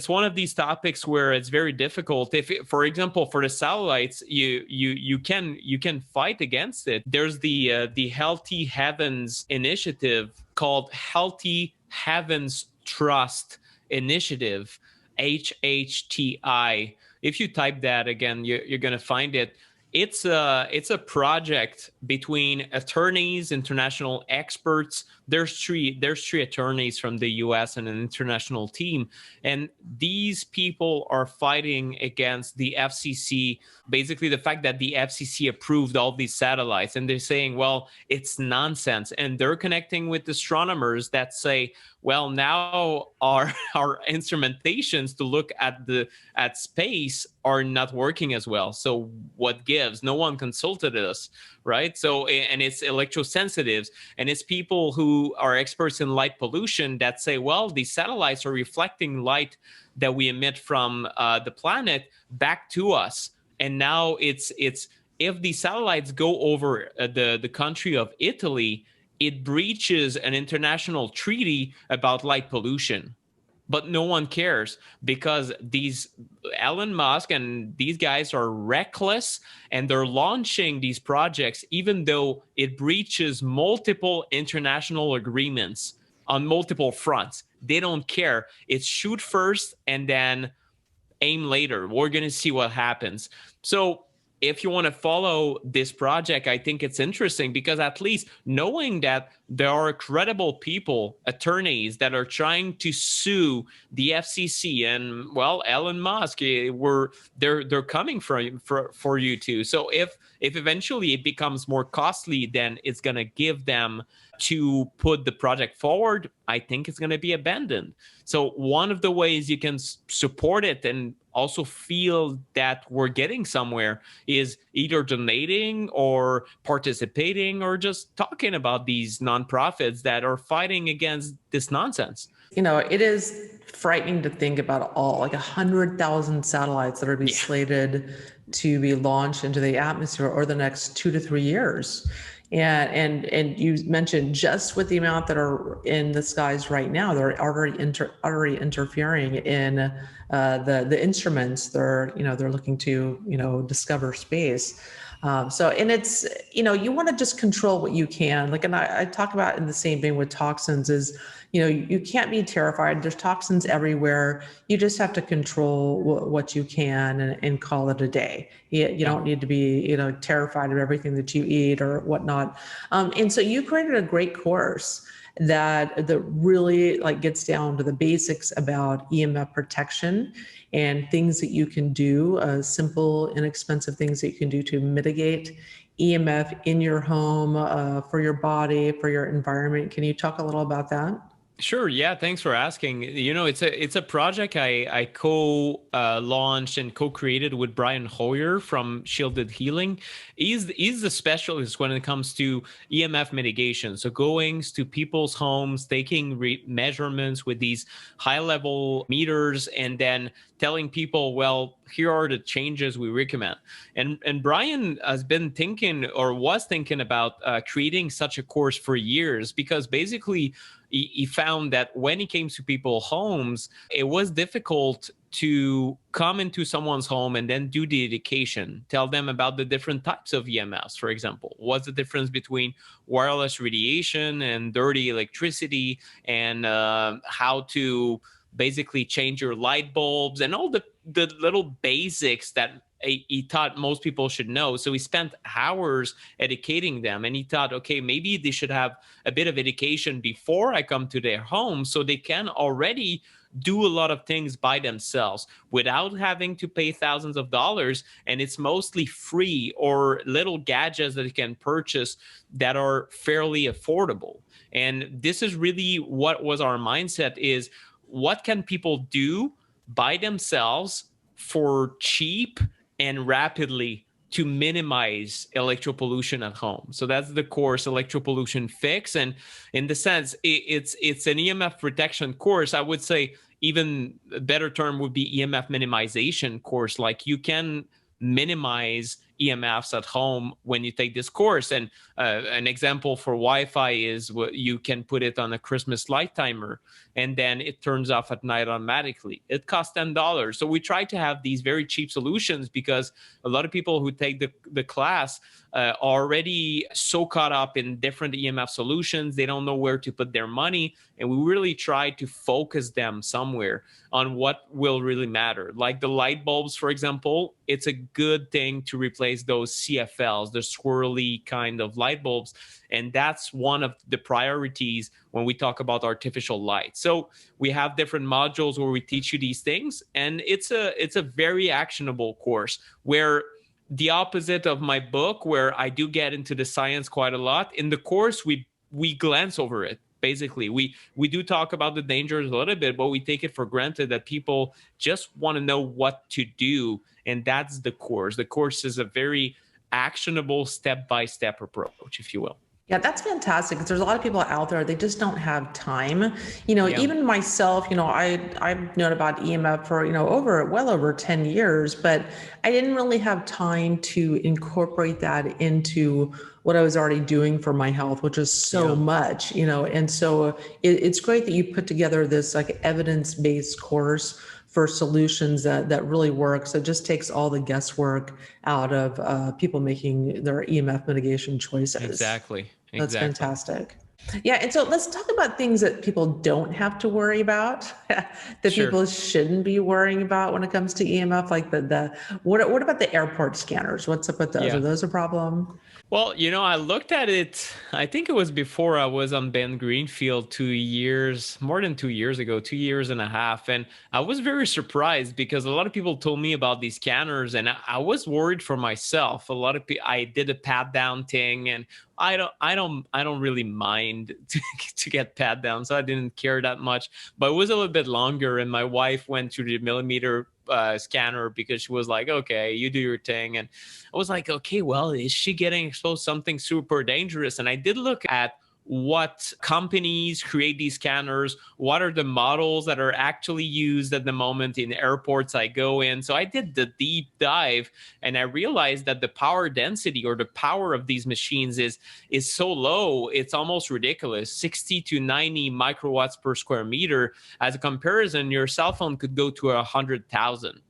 one of these topics where it's very difficult. If, for example, for the satellites, you can fight against it. There's the Healthy Heavens initiative called Healthy Heavens Trust Initiative, HHTI. If you type that again, you're going to find it. It's a project between attorneys, international experts. There's three attorneys from the US and an international team. And these people are fighting against the FCC, basically the fact that the FCC approved all these satellites. And they're saying, well, it's nonsense. And they're connecting with astronomers that say, well, now our instrumentations to look at space are not working as well. So what gives? No one consulted us, right? So, and it's electrosensitives, and it's people who are experts in light pollution that say, well, these satellites are reflecting light that we emit from the planet back to us. And now it's if these satellites go over the country of Italy, it breaches an international treaty about light pollution. But no one cares because these Elon Musk and these guys are reckless, and they're launching these projects even though it breaches multiple international agreements on multiple fronts. They don't care. It's shoot first and then aim later. We're going to see what happens. So if you want to follow this project, I think it's interesting because at least knowing that there are credible people, attorneys that are trying to sue the FCC and, well, Elon Musk, they're coming for you too. So if eventually it becomes more costly than it's going to give them to put the project forward, I think it's going to be abandoned. So one of the ways you can support it and also feel that we're getting somewhere is either donating or participating or just talking about these nonprofits that are fighting against this nonsense. You know, it is frightening to think about all like 100,000 satellites that are being slated to be launched into the atmosphere over the next 2 to 3 years. And you mentioned just with the amount that are in the skies right now, they're already interfering in the instruments they're looking to discover space. So, and it's, you want to just control what you can. Like, and I talk about in the same vein with toxins is, you can't be terrified. There's toxins everywhere. You just have to control what you can and call it a day. You don't need to be, terrified of everything that you eat or whatnot. And so you created a great course that really gets down to the basics about EMF protection and things that you can do, simple, inexpensive things that you can do to mitigate EMF in your home, for your body, for your environment. Can you talk a little about that? Sure. Yeah. Thanks for asking. It's a project I co-launched and co-created with Brian Hoyer from Shielded Healing. He's the specialist when it comes to EMF mitigation. So going to people's homes, taking measurements with these high-level meters, and then telling people, well, here are the changes we recommend. And Brian has been thinking or was thinking about creating such a course for years because basically he found that when he came to people's homes, it was difficult to come into someone's home and then do the education, tell them about the different types of EMFs, for example. What's the difference between wireless radiation and dirty electricity, and how to basically change your light bulbs and all the little basics that he thought most people should know. So he spent hours educating them, and he thought, okay, maybe they should have a bit of education before I come to their home so they can already do a lot of things by themselves without having to pay thousands of dollars. And it's mostly free or little gadgets that you can purchase that are fairly affordable. And this is really what was our mindset is, what can people do by themselves for cheap and rapidly to minimize electro-pollution at home. So that's the course, Electro-Pollution Fix. And in the sense, it's an EMF protection course. I would say even a better term would be EMF minimization course. Like you can minimize EMFs at home when you take this course. And an example for Wi-Fi is what you can put it on a Christmas light timer, and then it turns off at night automatically. It costs $10. So we try to have these very cheap solutions because a lot of people who take the class are already so caught up in different EMF solutions. They don't know where to put their money. And we really try to focus them somewhere on what will really matter. Like the light bulbs, for example, it's a good thing to replace those CFLs, the swirly kind of light bulbs. And that's one of the priorities when we talk about artificial light. So we have different modules where we teach you these things. And it's a very actionable course, where the opposite of my book, where I do get into the science quite a lot, in the course, we glance over it. Basically, we do talk about the dangers a little bit, but we take it for granted that people just want to know what to do. And that's the course. The course is a very actionable step-by-step approach, if you will. Yeah, that's fantastic, because there's a lot of people out there, they just don't have time. Yeah. Even myself, I've known about EMF for, well over 10 years, but I didn't really have time to incorporate that into what I was already doing for my health, which is so much, and so it's great that you put together this like evidence-based course for solutions that really work. So it just takes all the guesswork out of people making their EMF mitigation choices. Exactly. That's fantastic. Yeah. And so let's talk about things that people don't have to worry about, that people shouldn't be worrying about when it comes to EMF. Like what about the airport scanners? What's up with those? Are those a problem? Well, I looked at it, I think it was before I was on Ben Greenfield 2 years, more than 2 years ago, 2.5 years. And I was very surprised because a lot of people told me about these scanners, and I was worried for myself. A lot of people, I did a pat down thing, and I don't really mind to get pat down, so I didn't care that much. But it was a little bit longer, and my wife went through the millimeter scanner because she was like, okay, you do your thing. And I was like, okay, well, is she getting exposed to something super dangerous? And I did look at what companies create these scanners, what are the models that are actually used at the moment in airports I go in. So I did the deep dive, and I realized that the power density, or the power of these machines, is so low, it's almost ridiculous. 60 to 90 microwatts per square meter. As a comparison, your cell phone could go to 100,000.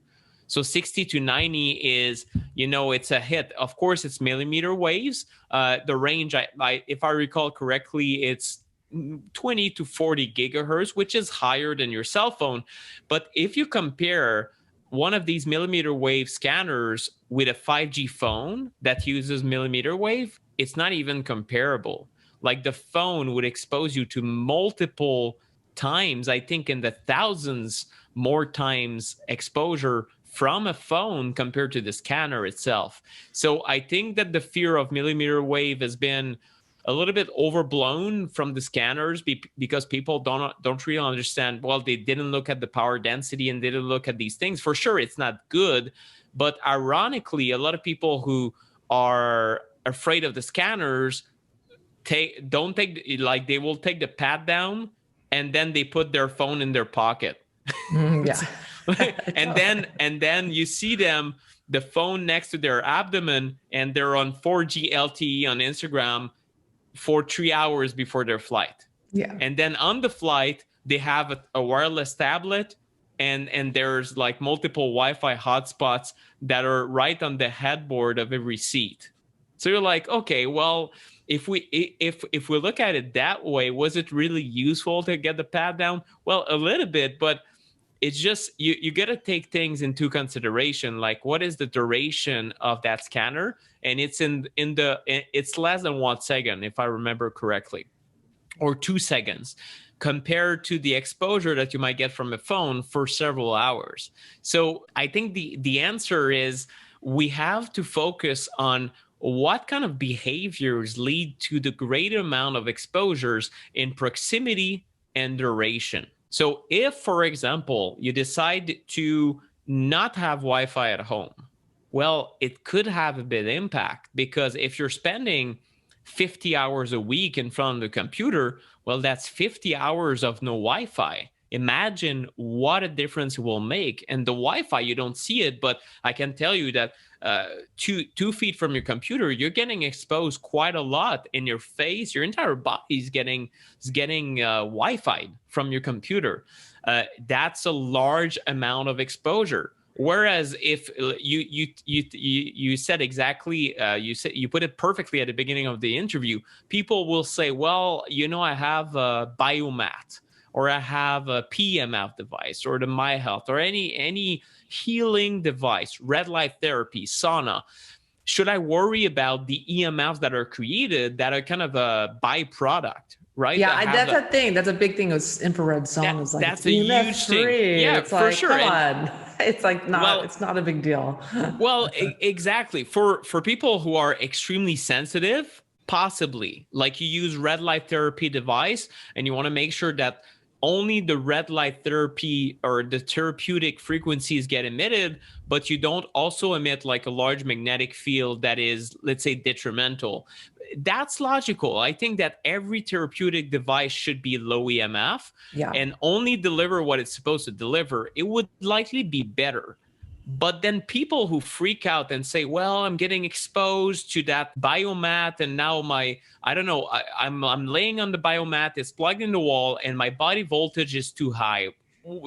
So 60 to 90 is, it's a hit. Of course, it's millimeter waves. The range, if I recall correctly, it's 20 to 40 gigahertz, which is higher than your cell phone. But if you compare one of these millimeter wave scanners with a 5G phone that uses millimeter wave, it's not even comparable. Like the phone would expose you to multiple times, I think in the thousands more times exposure from a phone compared to the scanner itself. So I think that the fear of millimeter wave has been a little bit overblown from the scanners because people don't really understand. Well, they didn't look at the power density and didn't look at these things. For sure, it's not good. But ironically, a lot of people who are afraid of the scanners they will take the pat down and then they put their phone in their pocket. Yeah. and then you see them, the phone next to their abdomen, and they're on 4G LTE on Instagram for 3 hours before their flight. Yeah. And then on the flight, they have a wireless tablet, and there's like multiple Wi-Fi hotspots that are right on the headboard of every seat. So you're like, okay, well, if we look at it that way, was it really useful to get the pat down? Well, a little bit, but it's just you got to take things into consideration, like what is the duration of that scanner, and it's it's less than 1 second, if I remember correctly, or 2 seconds, compared to the exposure that you might get from a phone for several hours. So I think the answer is we have to focus on what kind of behaviors lead to the greater amount of exposures in proximity and duration. So if, for example, you decide to not have Wi-Fi at home, well, it could have a big impact, because if you're spending 50 hours a week in front of the computer, well, that's 50 hours of no Wi-Fi. Imagine what a difference it will make. And the Wi-Fi, you don't see it, but I can tell you that 2 feet from your computer, you're getting exposed quite a lot in your face. Your entire body is getting Wi-Fi from your computer. That's a large amount of exposure. Whereas if you said exactly, you put it perfectly at the beginning of the interview, people will say, well, I have a biomat, or I have a PMF device, or the My Health, or any healing device, red light therapy, sauna. Should I worry about the EMFs that are created that are kind of a byproduct, right? Yeah, that's a thing. That's a big thing with infrared sauna. Is like, that's it's a EMF huge thing. free. Yeah, It's for like, sure. come on. It's like it's not a big deal. Well, exactly. For people who are extremely sensitive, possibly, like, you use red light therapy device and you want to make sure that only the red light therapy or the therapeutic frequencies get emitted, but you don't also emit like a large magnetic field that is, let's say, detrimental. That's logical. I think that every therapeutic device should be low EMF, Yeah. and only deliver what it's supposed to deliver. It would likely be better. But then people who freak out and say, well, I'm getting exposed to that biomat, and now I'm laying on the biomat, it's plugged in the wall, and my body voltage is too high.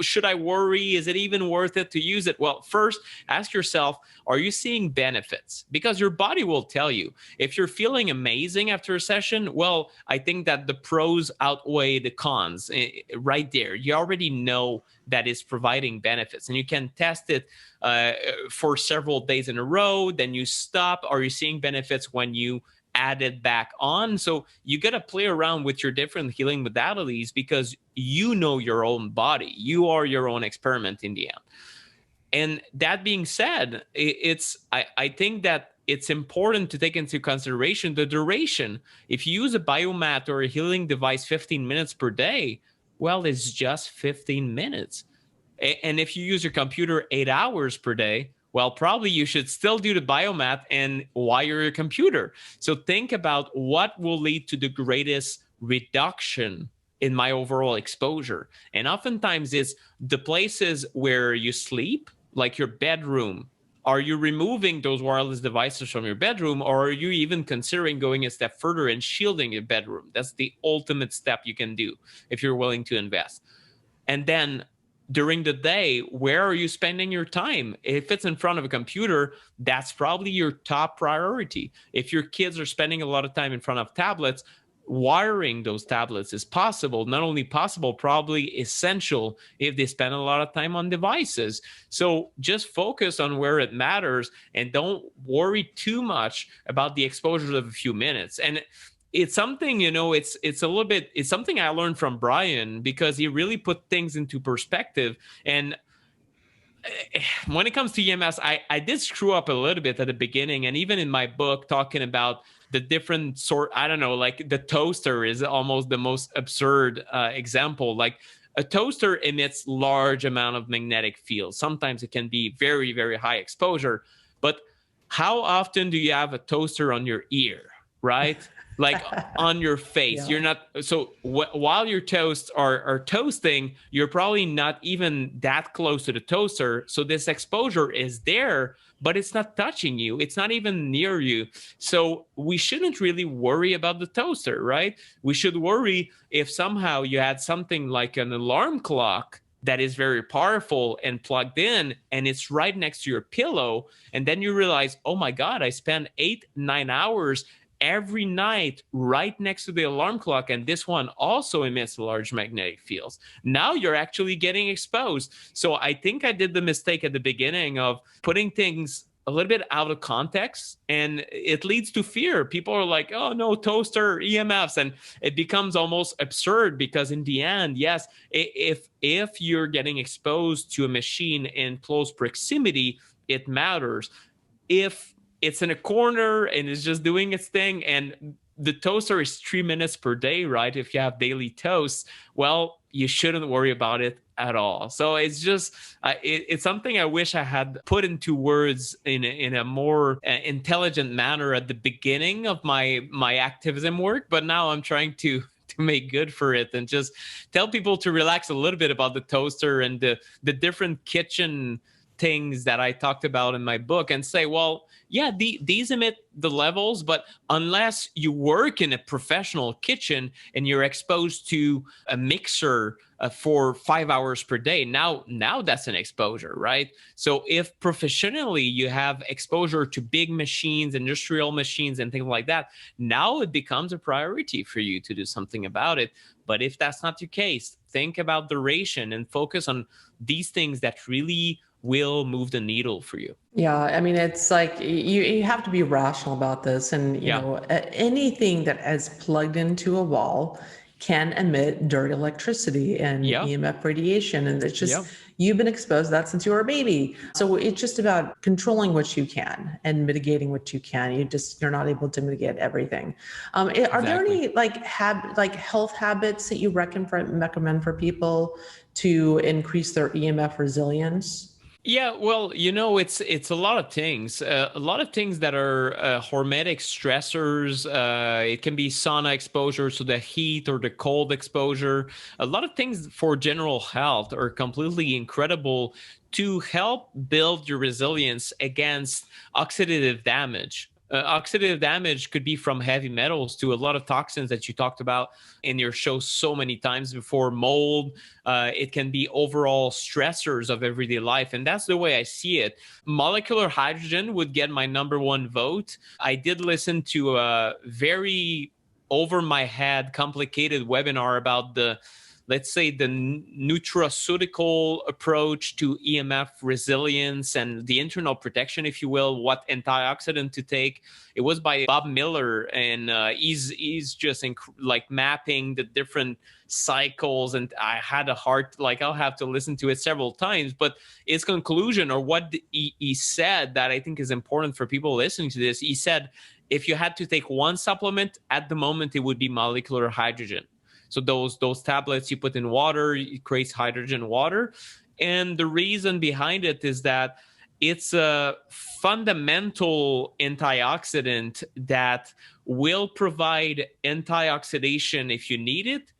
Should I worry? Is it even worth it to use it? Well, first, ask yourself, are you seeing benefits? Because your body will tell you. If you're feeling amazing after a session, well, I think that the pros outweigh the cons right there. You already know that is providing benefits, and you can test it for several days in a row. Then you stop. Are you seeing benefits when you add it back on? So you got to play around with your different healing modalities, because you know your own body. You are your own experiment in the end. And that being said, I think that it's important to take into consideration the duration. If you use a biomat or a healing device 15 minutes per day, well, it's just 15 minutes. And if you use your computer 8 hours per day, well, probably you should still do the biomat and wire your computer. So think about what will lead to the greatest reduction in my overall exposure. And oftentimes it's the places where you sleep, like your bedroom. Are you removing those wireless devices from your bedroom, or are you even considering going a step further and shielding your bedroom? That's the ultimate step you can do if you're willing to invest. And then during the day, where are you spending your time? If it's in front of a computer, that's probably your top priority. If your kids are spending a lot of time in front of tablets, wiring those tablets is possible. Not only possible, probably essential if they spend a lot of time on devices. So just focus on where it matters and don't worry too much about the exposures of a few minutes. And it's something, it's something I learned from Brian, because he really put things into perspective. And when it comes to EMS, I did screw up a little bit at the beginning. And even in my book, talking about the different sort, I don't know, like the toaster is almost the most absurd example. Like, a toaster emits large amount of magnetic field. Sometimes it can be very, very high exposure. But how often do you have a toaster on your ear, right? Like on your face. Yeah. You're not, so while your toasts are toasting, you're probably not even that close to the toaster. So this exposure is there, but it's not touching you. It's not even near you. So we shouldn't really worry about the toaster, right? We should worry if somehow you had something like an alarm clock that is very powerful and plugged in, and it's right next to your pillow. And then you realize, oh my God, I spend 8-9 hours every night right next to the alarm clock, and this one also emits large magnetic fields. Now you're actually getting exposed. So I think I did the mistake at the beginning of putting things a little bit out of context, and it leads to fear. People are like, oh no, toaster, EMFs, and it becomes almost absurd, because in the end, yes, if you're getting exposed to a machine in close proximity, it matters. If it's in a corner and it's just doing its thing, and the toaster is 3 minutes per day, right? If you have daily toasts, well, you shouldn't worry about it at all. So it's just it's something I wish I had put into words in a more intelligent manner at the beginning of my activism work, but now I'm trying to make good for it and just tell people to relax a little bit about the toaster and the different kitchen things that I talked about in my book, and say, well, yeah, these emit the levels, but unless you work in a professional kitchen and you're exposed to a mixer for 5 hours per day, now that's an exposure, right? So if professionally you have exposure to big machines, industrial machines, and things like that, now it becomes a priority for you to do something about it. But if that's not your case, think about duration and focus on these things that really will move the needle for you. Yeah, I mean, it's like you have to be rational about this, and Yeah. anything that is plugged into a wall can emit dirty electricity and Yeah. EMF radiation, and it's just Yeah. you've been exposed to that since you were a baby. So it's just about controlling what you can and mitigating what you can. You're not able to mitigate everything. Are there Exactly. any like health habits that you recommend for people to increase their EMF resilience? Yeah, well, it's a lot of things. A lot of things that are hormetic stressors. It can be sauna exposure, so the heat or the cold exposure. A lot of things for general health are completely incredible to help build your resilience against oxidative damage. Oxidative damage could be from heavy metals to a lot of toxins that you talked about in your show so many times before, mold. It can be overall stressors of everyday life. And that's the way I see it. Molecular hydrogen would get my number one vote. I did listen to a very over my head, complicated webinar about let's say, the nutraceutical approach to EMF resilience and the internal protection, if you will, what antioxidant to take. It was by Bob Miller, and he's just like mapping the different cycles. And I had a heart, like, I'll have to listen to it several times, but his conclusion, or what he said, that I think is important for people listening to this, he said, if you had to take one supplement at the moment, it would be molecular hydrogen. So those tablets you put in water, it creates hydrogen water. And the reason behind it is that it's a fundamental antioxidant that will provide antioxidation if you need it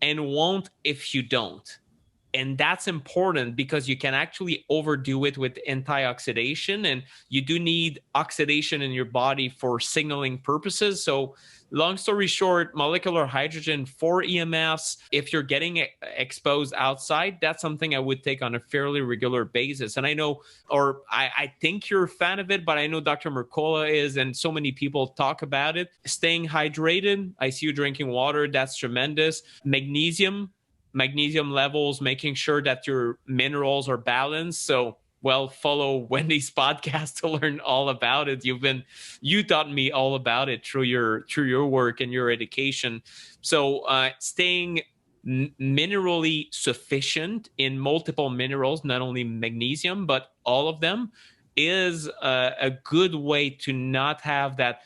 and won't if you don't. And that's important because you can actually overdo it with antioxidation, and you do need oxidation in your body for signaling purposes. So long story short, molecular hydrogen for EMFs, if you're getting exposed outside, that's something I would take on a fairly regular basis. And I know, or I think you're a fan of it, but I know Dr. Mercola is, and so many people talk about it. Staying hydrated. I see you drinking water. That's tremendous. Magnesium levels, making sure that your minerals are balanced. So, well, follow Wendy's podcast to learn all about it. You taught me all about it through your work and your education. So staying minerally sufficient in multiple minerals, not only magnesium, but all of them, is a good way to not have that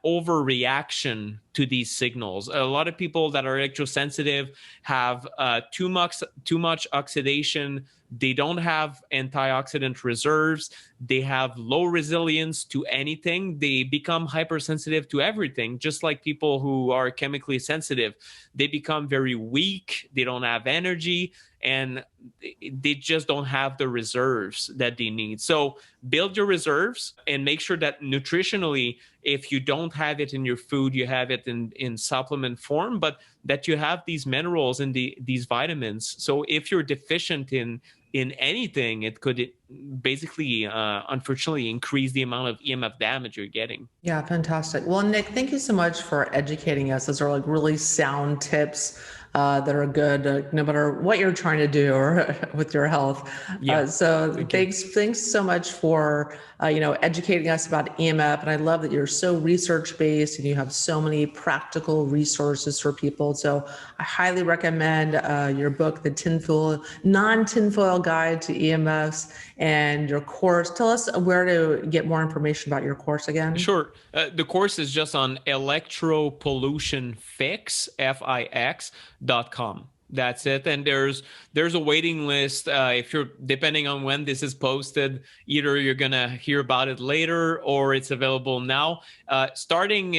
overreaction to these signals. A lot of people that are electrosensitive have too much oxidation. They don't have antioxidant reserves. They have low resilience to anything. They become hypersensitive to everything, just like people who are chemically sensitive. They become very weak. They don't have energy, and they just don't have the reserves that they need. So build your reserves and make sure that nutritionally, if you don't have it in your food, you have it in supplement form, but that you have these minerals and these vitamins. So if you're deficient in anything, it could basically, unfortunately, increase the amount of EMF damage you're getting. Yeah, fantastic. Well, Nick, thank you so much for educating us. Those are like really sound tips that are good, no matter what you're trying to do or with your health. Yeah. So thanks so much for educating us about EMF. And I love that you're so research based and you have so many practical resources for people. So I highly recommend your book, the Non-Tinfoil Guide to EMFs, and your course. Tell us where to get more information about your course again. Sure. The course is just on electro-pollution fix.com. That's it. And there's a waiting list. If you're, depending on when this is posted, either you're gonna hear about it later or it's available now. Starting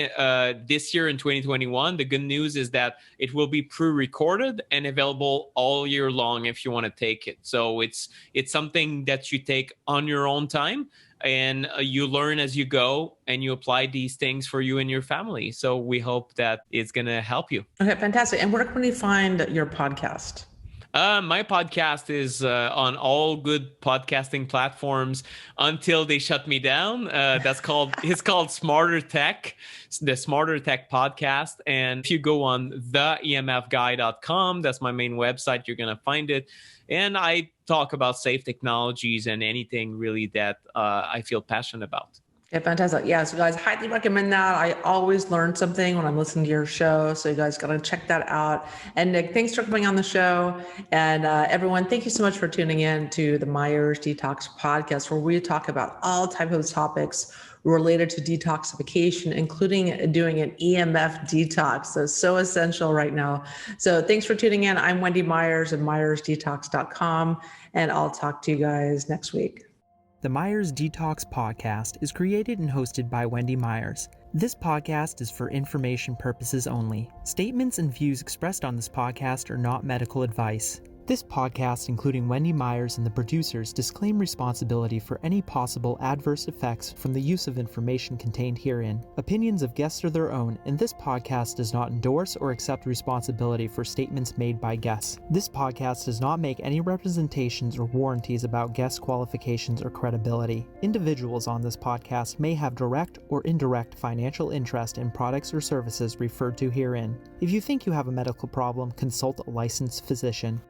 this year in 2021, the good news is that it will be pre-recorded and available all year long if you want to take it. So it's something that you take on your own time, and you learn as you go, and you apply these things for you and your family. So we hope that it's going to help you. Okay, fantastic. And where can we find your podcast? My podcast is on all good podcasting platforms until they shut me down. It's called Smarter Tech, the Smarter Tech podcast. And if you go on theemfguy.com, that's my main website, you're going to find it. And I talk about safe technologies and anything really that I feel passionate about. Yeah, fantastic. Yeah, so guys, highly recommend that. I always learn something when I'm listening to your show. So you guys got to check that out. And Nick, thanks for coming on the show. And everyone, thank you so much for tuning in to the Myers Detox podcast, where we talk about all types of topics related to detoxification, including doing an EMF detox. That's so essential right now. So thanks for tuning in. I'm Wendy Myers of MyersDetox.com, and I'll talk to you guys next week. The Myers Detox Podcast is created and hosted by Wendy Myers. This podcast is for information purposes only. Statements and views expressed on this podcast are not medical advice. This podcast, including Wendy Myers and the producers, disclaim responsibility for any possible adverse effects from the use of information contained herein. Opinions of guests are their own, and this podcast does not endorse or accept responsibility for statements made by guests. This podcast does not make any representations or warranties about guest qualifications or credibility. Individuals on this podcast may have direct or indirect financial interest in products or services referred to herein. If you think you have a medical problem, consult a licensed physician.